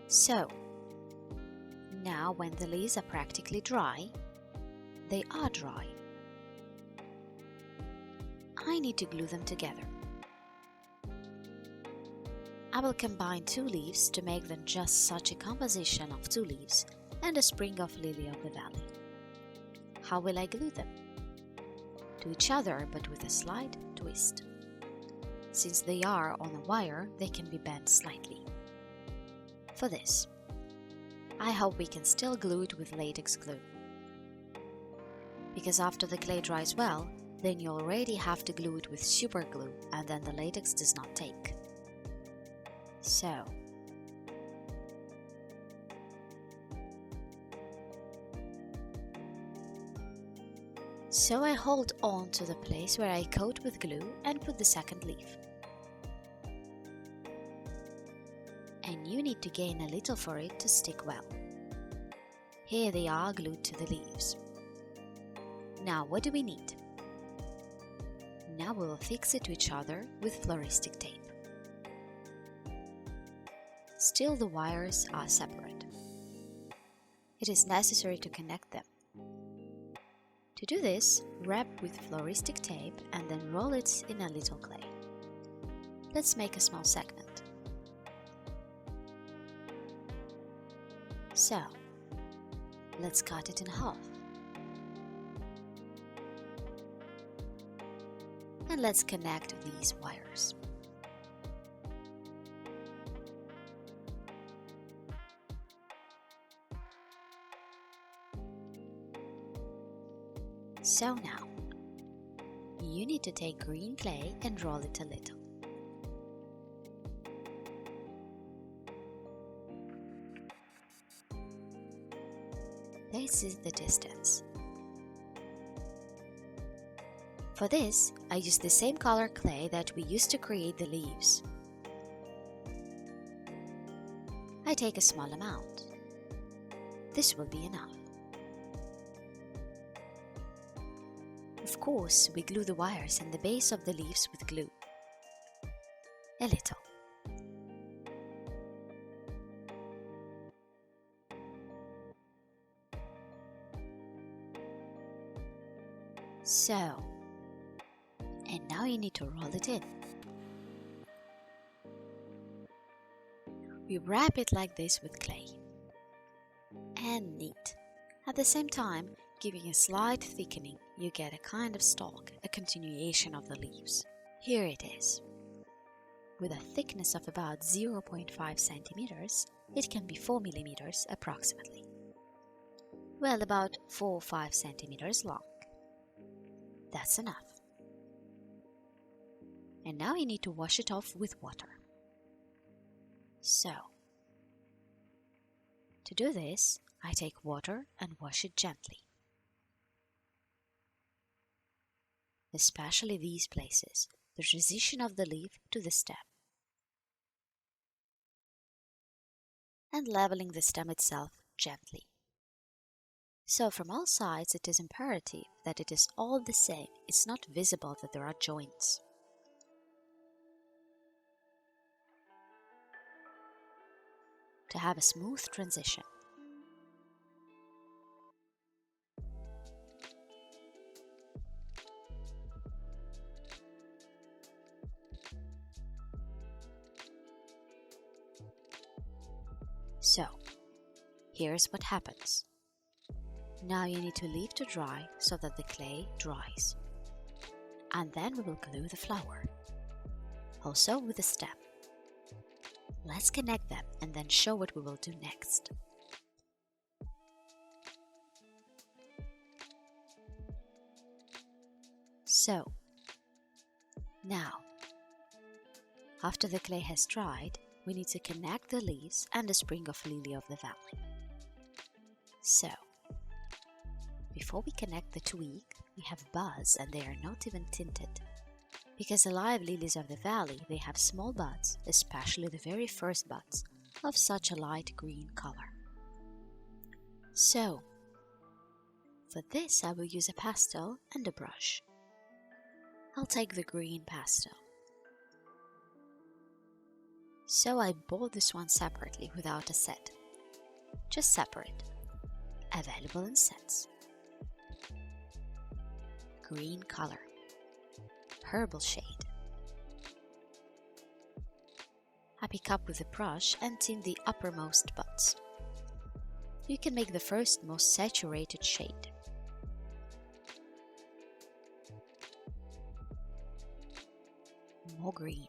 So, now when the leaves are practically dry, they are dry, I need to glue them together. I will combine 2 leaves to make them just such a composition of 2 leaves and a sprig of lily of the valley. How will I glue them? To each other, but with a slight twist. Since they are on a wire, they can be bent slightly. For this, I hope we can still glue it with latex glue. Because after the clay dries well, then you already have to glue it with super glue, and then the latex does not take. So, I hold on to the place where I coat with glue and put the second leaf. And you need to gain a little for it to stick well. Here they are glued to the leaves. Now what do we need? Now we will fix it to each other with floristic tape. Still the wires are separate. It is necessary to connect them. To do this, wrap with floristic tape and then roll it in a little clay. Let's make a small segment. So, let's cut it in half. And let's connect these wires. So now, you need to take green clay and roll it a little. This is the distance. For this, I use the same color clay that we used to create the leaves. I take a small amount. This will be enough. Of course, we glue the wires and the base of the leaves with glue. A little. So, and now you need to roll it in. We wrap it like this with clay. And neat. At the same time, giving a slight thickening, you get a kind of stalk, a continuation of the leaves. Here it is. With a thickness of about 0.5 centimeters, it can be 4 millimeters approximately. Well, about 4 or 5 centimeters long. That's enough. And now you need to wash it off with water. So, to do this, I take water and wash it gently. Especially these places, the transition of the leaf to the stem. And leveling the stem itself gently. So from all sides it is imperative that it is all the same, it's not visible that there are joints. To have a smooth transition. So, here's what happens. Now you need to leave to dry so that the clay dries. And then we will glue the flower. Also with the stem. Let's connect them and then show what we will do next. So, now, after the clay has dried, we need to connect the leaves and the sprig of lily of the valley. So, before we connect the twig, we have buds and they are not even tinted. Because the live lilies of the valley, they have small buds, especially the very first buds, of such a light green color. So, for this I will use a pastel and a brush. I'll take the green pastel. So I bought this one separately without a set. Just separate. Available in sets. Green color. Herbal shade. I pick up with a brush and tint the uppermost buds. You can make the first most saturated shade. More green.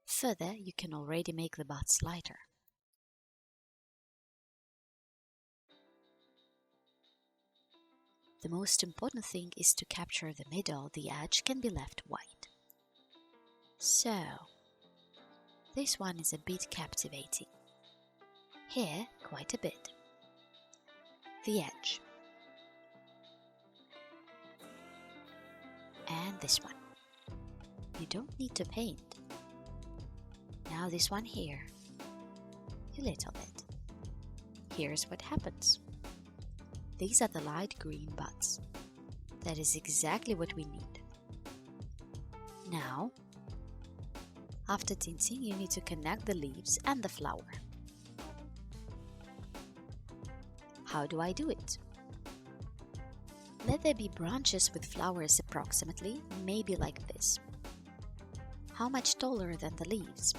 Further, you can already make the buds lighter. The most important thing is to capture the middle. The edge can be left white. So, this one is a bit captivating. Here, quite a bit. The edge. And this one. You don't need to paint. Now this one here. A little bit. Here's what happens. These are the light green buds. That is exactly what we need. Now, after tinting, you need to connect the leaves and the flower. How do I do it? Let there be branches with flowers approximately, maybe like this. How much taller than the leaves?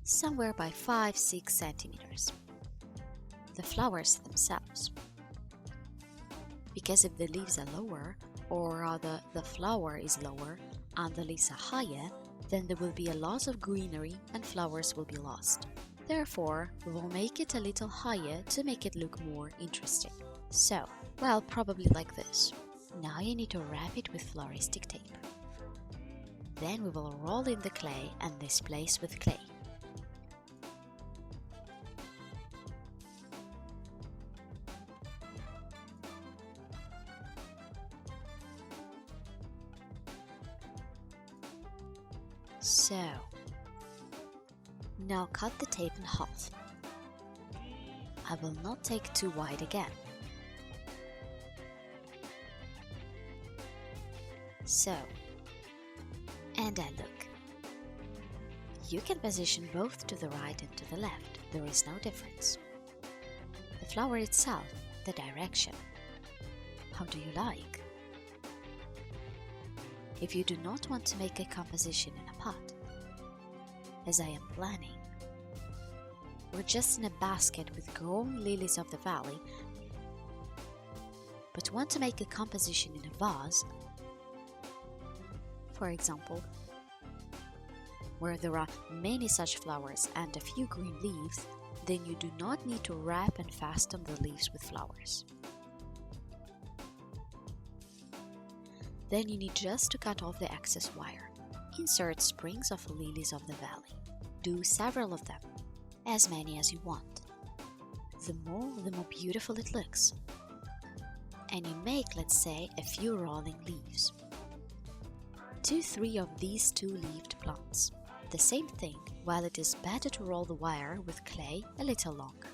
Somewhere by 5-6 centimeters. The flowers themselves. Because if the leaves are lower, or rather the flower is lower and the leaves are higher, then there will be a loss of greenery and flowers will be lost. Therefore, we will make it a little higher to make it look more interesting. So, well, probably like this. Now you need to wrap it with floristic tape. Then we will roll in the clay and displace with clay. So, now cut the tape in half. I will not take too wide again. So, and I look. You can position both to the right and to the left, there is no difference. The flower itself, the direction. How do you like? If you do not want to make a composition in a pot, as I am planning, or just in a basket with growing lilies of the valley, but want to make a composition in a vase, for example, where there are many such flowers and a few green leaves, then you do not need to wrap and fasten the leaves with flowers. Then you need just to cut off the excess wire. Insert sprigs of lilies of the valley. Do several of them, as many as you want. The more beautiful it looks. And you make, let's say, a few rolling leaves. 2-3 of these two-leaved plants. The same thing, while it is better to roll the wire with clay a little longer.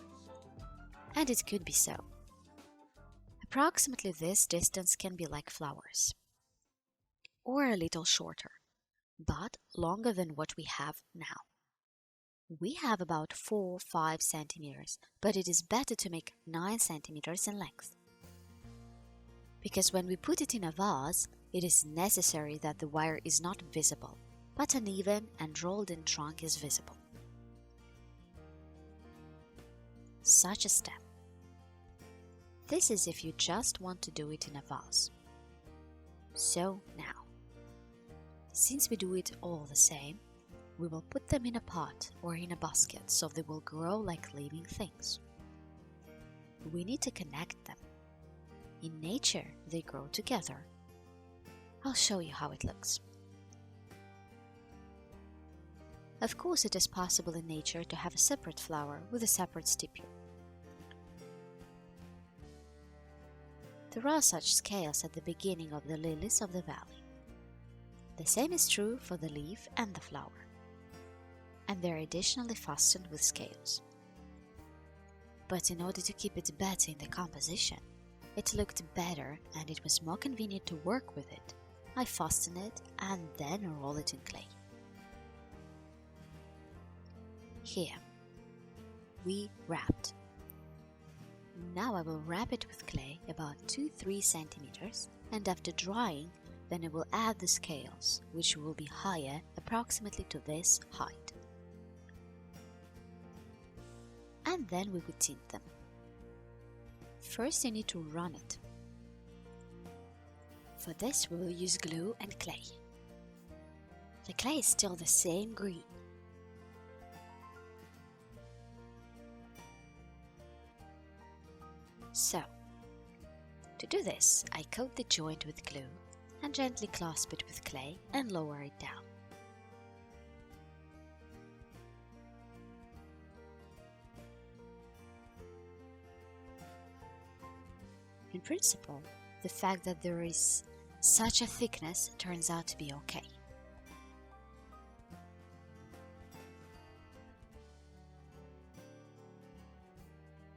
And it could be so. Approximately this distance can be like flowers. Or a little shorter, but longer than what we have now. We have about 4-5 centimeters, but it is better to make 9 centimeters in length. Because when we put it in a vase, it is necessary that the wire is not visible, but an even and rolled-in trunk is visible. Such a step. This is if you just want to do it in a vase. So now, since we do it all the same, we will put them in a pot or in a basket so they will grow like living things. We need to connect them. In nature, they grow together. I'll show you how it looks. Of course, it is possible in nature to have a separate flower with a separate stipule. There are such scales at the beginning of the lilies of the valley. The same is true for the leaf and the flower, and they are additionally fastened with scales. But in order to keep it better in the composition, it looked better and it was more convenient to work with it, I fasten it and then roll it in clay. Here, we wrapped. Now I will wrap it with clay about 2-3 centimeters, and after drying, then I will add the scales, which will be higher, approximately to this height. And then we will tint them. First you need to run it. For this we will use glue and clay. The clay is still the same green. So, to do this, I coat the joint with glue and gently clasp it with clay and lower it down. In principle, the fact that there is such a thickness turns out to be okay.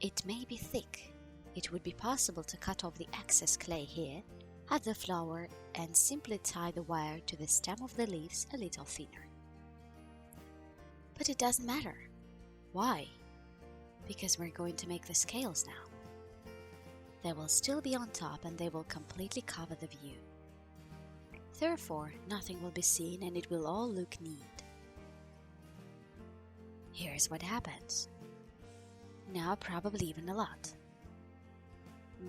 It may be thick. It would be possible to cut off the excess clay here, add the flower and simply tie the wire to the stem of the leaves a little thinner. But it doesn't matter. Why? Because we're going to make the scales now. They will still be on top and they will completely cover the view. Therefore, nothing will be seen and it will all look neat. Here's what happens. Now probably even a lot.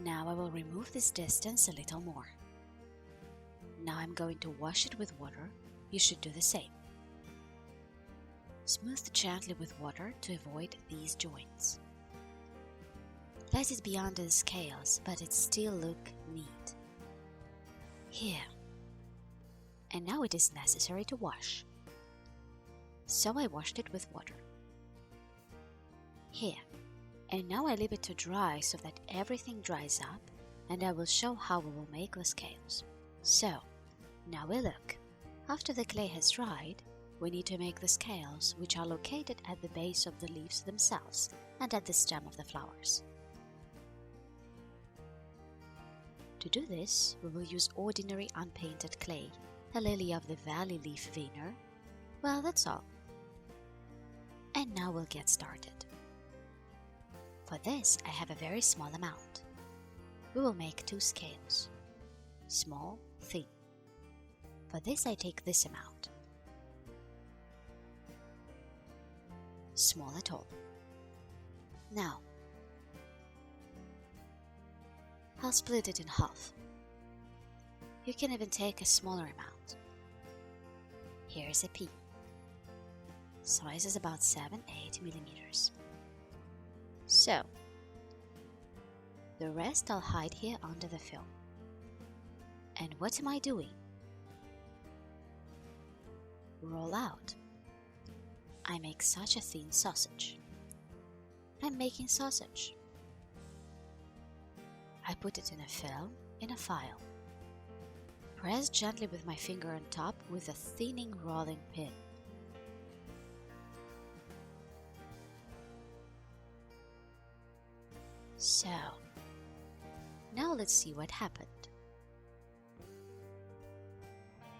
Now I will remove this distance a little more. Now I'm going to wash it with water. You should do the same. Smooth gently with water to avoid these joints. Let it be under the scales, but it still look neat. Here. And now it is necessary to wash. So I washed it with water. Here. And now I leave it to dry so that everything dries up, and I will show how we will make the scales. So, now we look. After the clay has dried, we need to make the scales, which are located at the base of the leaves themselves and at the stem of the flowers. To do this, we will use ordinary unpainted clay, a lily of the valley leaf veiner. Well, that's all. And now we'll get started. For this, I have a very small amount. We will make 2 scales. Small, thin. For this, I take this amount. Small at all. Now, I'll split it in half. You can even take a smaller amount. Here's a pea. Size is about 7-8 millimeters. So, the rest I'll hide here under the film. And what am I doing? Roll out. I make such a thin sausage. I'm making sausage. I put it in a film, in a file. Press gently with my finger on top with a thinning rolling pin. So, now let's see what happened.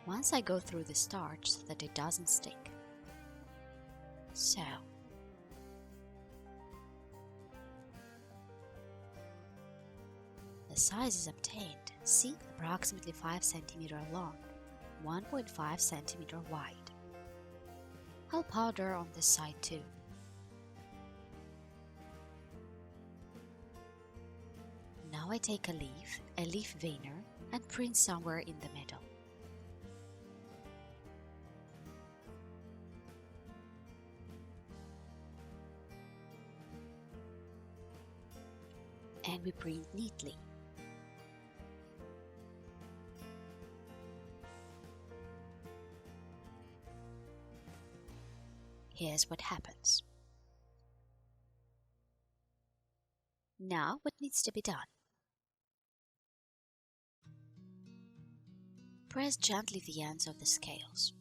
Once I go through the starch so that it doesn't stick. So, the size is obtained. See, approximately 5 cm long, 1.5 cm wide. I'll powder on this side too. Now I take a leaf veiner, and print somewhere in the middle. And we print neatly. Here's what happens. Now what needs to be done? Press gently the ends of the scales.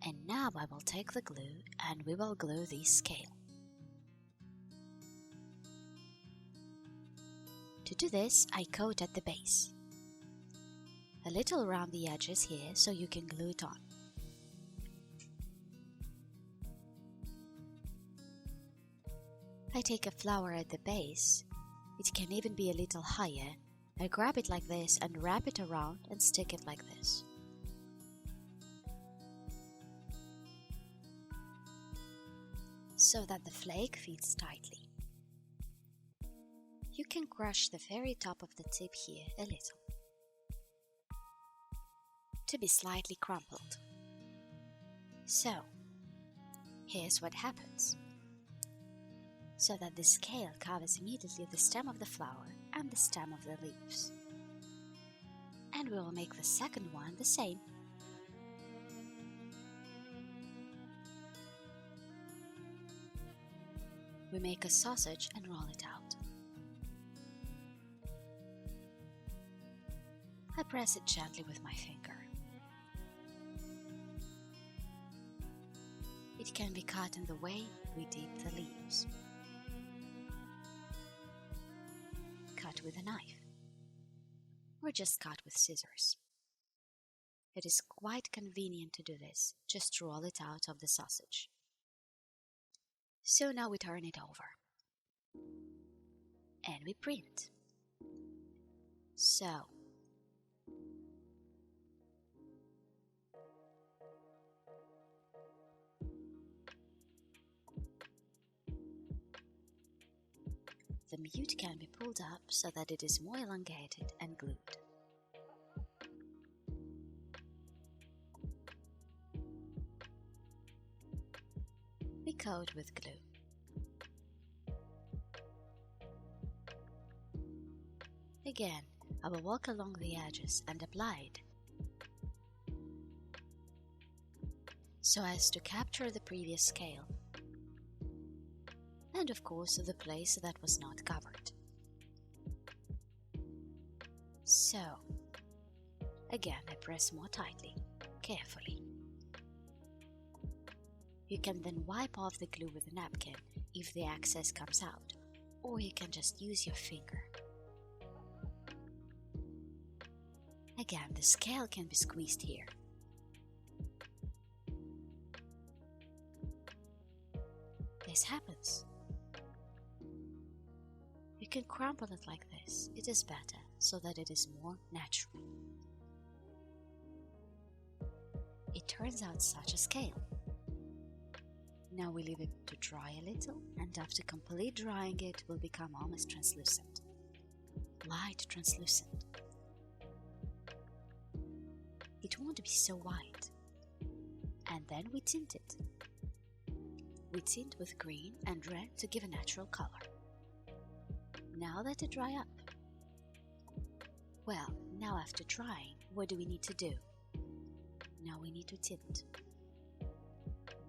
And now I will take the glue and we will glue this scale. To do this, I coat at the base. A little around the edges here so you can glue it on. I take a flower at the base. It can even be a little higher. I grab it like this and wrap it around and stick it like this. So that the flake fits tightly. You can crush the very top of the tip here a little to be slightly crumpled. So, here's what happens. So that the scale covers immediately the stem of the flower and the stem of the leaves. And we will make the second one the same. We make a sausage and roll it out. I press it gently with my finger. It can be cut in the way we dip the leaves. Cut with a knife, or just cut with scissors. It is quite convenient to do this, just roll it out of the sausage. So now we turn it over, and we print. So, the mute can be pulled up so that it is more elongated and glued. We coat with glue. Again, I will walk along the edges and apply it so as to capture the previous scale and of course the place that was not covered. So, again I press more tightly, carefully. You can then wipe off the glue with a napkin if the excess comes out, or you can just use your finger. Again, the scale can be squeezed here. This happens. You can crumple it like this, it is better, so that it is more natural. It turns out such a scale. Now we leave it to dry a little, and after complete drying it will become almost translucent. Light translucent. It won't be so white. And then we tint it. We tint with green and red to give a natural color. Now let it dry up. Well, now after drying, what do we need to do? Now we need to tint.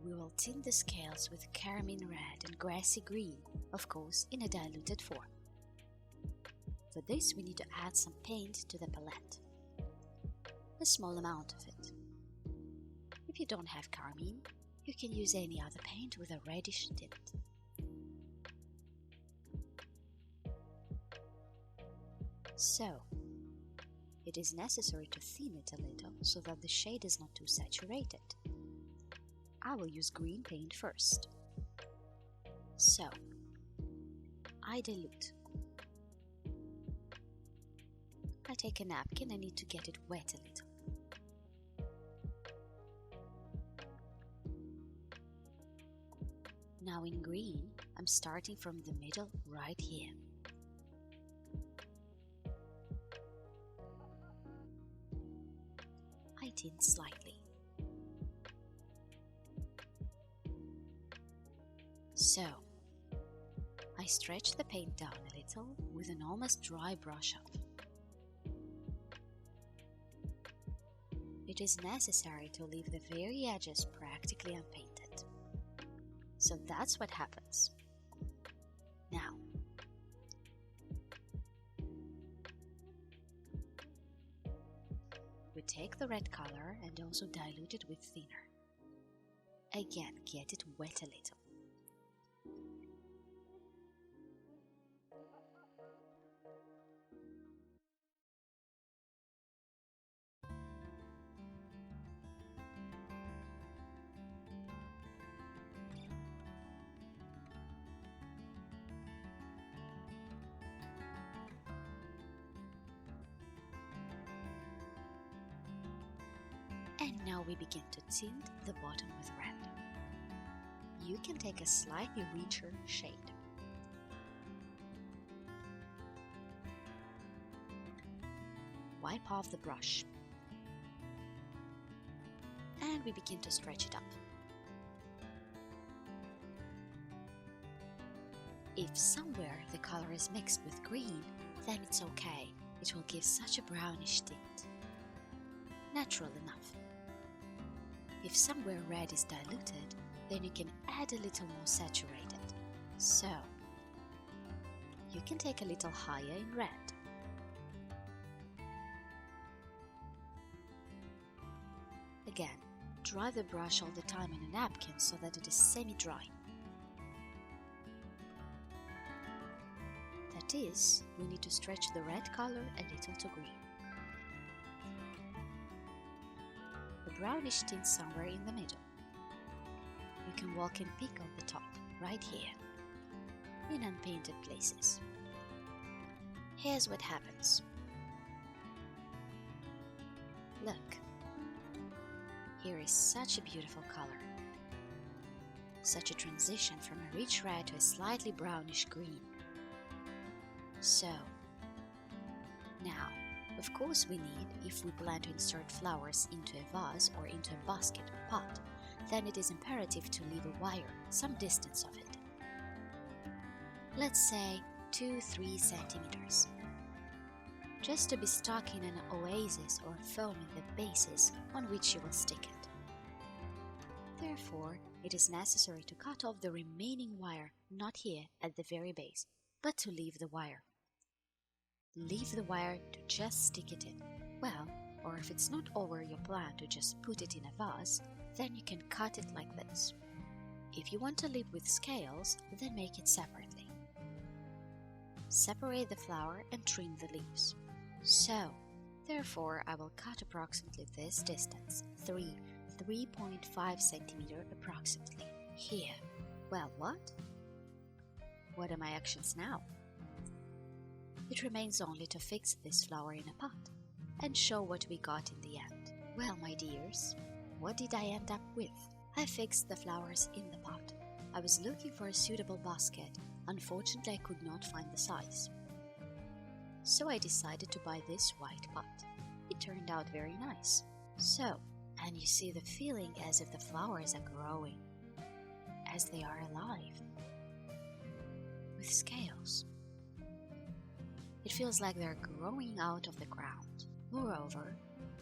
We will tint the scales with carmine red and grassy green, of course in a diluted form. For this we need to add some paint to the palette. A small amount of it. If you don't have carmine, you can use any other paint with a reddish tint. So, it is necessary to thin it a little so that the shade is not too saturated. I will use green paint first. So, I dilute. I take a napkin, I need to get it wet a little. Now in green, I'm starting from the middle right here. I tint slightly. So, I stretch the paint down a little with an almost dry brush up. It is necessary to leave the very edges practically unpainted. So that's what happens. Now, we take the red color and also dilute it with thinner. Again, get it wet a little. Now we begin to tint the bottom with red. You can take a slightly richer shade. Wipe off the brush. And we begin to stretch it up. If somewhere the color is mixed with green, then it's okay. It will give such a brownish tint. Natural enough. If somewhere red is diluted, then you can add a little more saturated. So, you can take a little higher in red. Again, dry the brush all the time in a napkin so that it is semi-dry. That is, we need to stretch the red color a little to green. The brownish tint somewhere in the middle. You can walk and pick on the top, right here, in unpainted places. Here's what happens. Look. Here is such a beautiful color. Such a transition from a rich red to a slightly brownish green. So, now, of course we need, if we plan to insert flowers into a vase or into a basket or pot, then it is imperative to leave a wire some distance of it. Let's say 2-3 centimeters. Just to be stuck in an oasis or foam in the bases on which you will stick it. Therefore, it is necessary to cut off the remaining wire, not here at the very base, but to leave the wire. Leave the wire to just stick it in. Well, or if it's not over your plan to just put it in a vase, then you can cut it like this. If you want to leave with scales, then make it separately. Separate the flower and trim the leaves. So, therefore, I will cut approximately this distance, 3.5 centimeter approximately, here. Well, what? What are my actions now? It remains only to fix this flower in a pot and show what we got in the end. Well, my dears, what did I end up with? I fixed the flowers in the pot. I was looking for a suitable basket. Unfortunately, I could not find the size. So I decided to buy this white pot. It turned out very nice. So, and you see the feeling as if the flowers are growing, as they are alive, with scales. It feels like they're growing out of the ground. Moreover,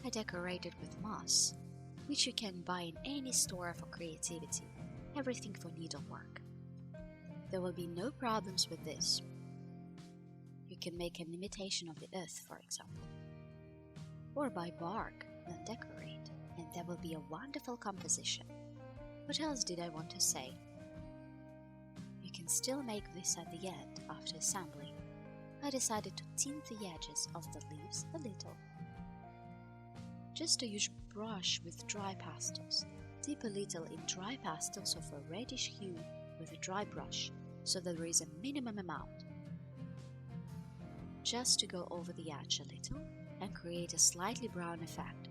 I decorated with moss, which you can buy in any store for creativity, everything for needlework. There will be no problems with this. You can make an imitation of the earth, for example, or buy bark, then decorate, and there will be a wonderful composition. What else did I want to say? You can still make this at the end after assembling. I decided to tint the edges of the leaves a little. Just a huge brush with dry pastels. Dip a little in dry pastels of a reddish hue with a dry brush, so that there is a minimum amount. Just to go over the edge a little and create a slightly brown effect.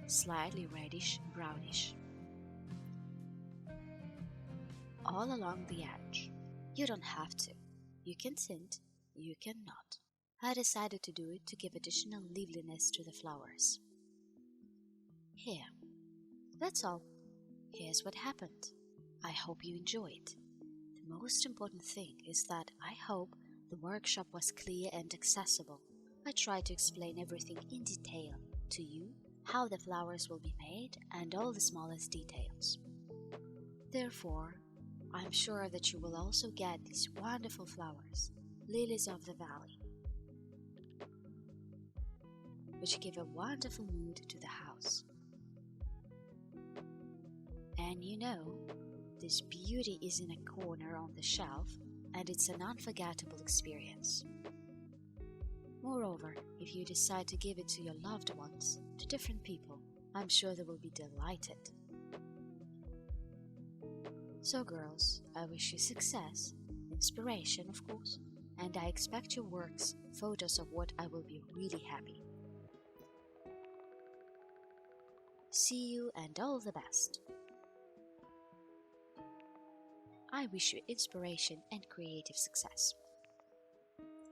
Slightly reddish brownish. All along the edge. You don't have to. You can tint, you cannot. I decided to do it to give additional liveliness to the flowers. Here. That's all. Here's what happened. I hope you enjoy it. The most important thing is that I hope the workshop was clear and accessible. I tried to explain everything in detail to you, how the flowers will be made, and all the smallest details. Therefore, I'm sure that you will also get these wonderful flowers, lilies of the valley, which give a wonderful mood to the house. And you know, this beauty is in a corner on the shelf, and it's an unforgettable experience. Moreover, if you decide to give it to your loved ones, to different people, I'm sure they will be delighted. So girls, I wish you success, inspiration of course, and I expect your works, photos of what I will be really happy. See you and all the best. I wish you inspiration and creative success.